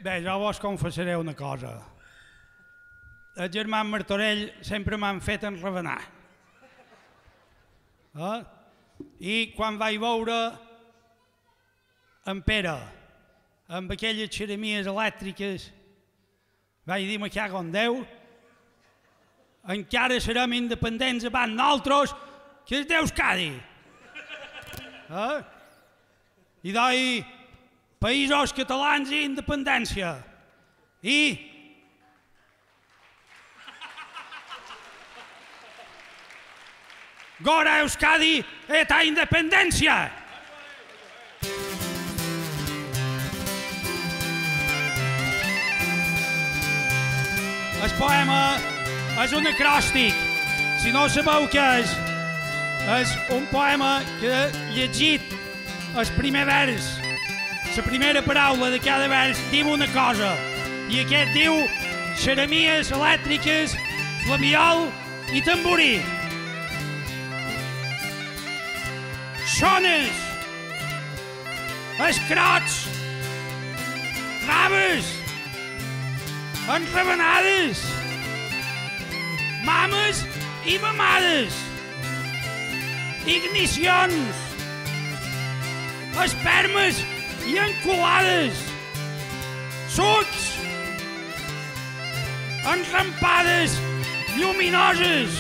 Bé, jo vos confessaré una cosa. Els Germans Martorell sempre m'han fet enravenar. I quan vaig veure en Pere amb aquelles xeremies elèctriques, vaig dir, me cago en Déu, encara serem independents abans nosaltres que els d'Euskadi. I doi països catalans i independència. I gora Euskadi eta independència. El poema és un acròstic. Si no sabeu què és un poema que he llegit el primer vers, la primera paraula de cada vers diu una cosa, i aquest diu xeremies elèctriques, flabiol i tamborí. Xones, Escrots, Raves, Enravenades, Mames i mamades, Ignicions, Espermes i enculades, Sucs, Enrampades, Lluminoses,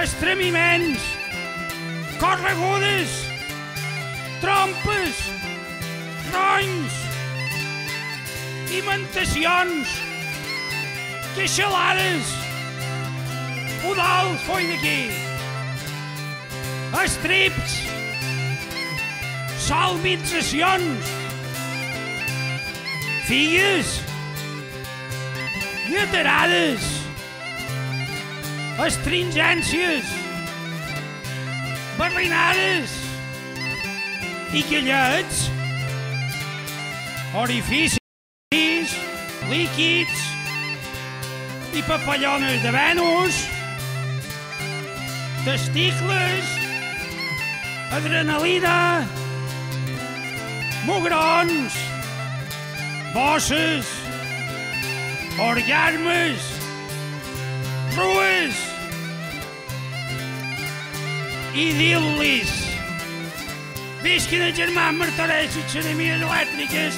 Estremiments, Corregudes, Trompes, Imantacions, Queixalades, Udols, foi d'aquí, Estrips, Solmitzacions, Figues, Lleterades, Estringències, Enravenades i Queixalades, orificis, líquids i papallones de Venus, testicles, adrenalina, mugrons, bosses, orgasmes, rues, Idil.lis. Visquin els Germans Martorell i xeremies elèctriques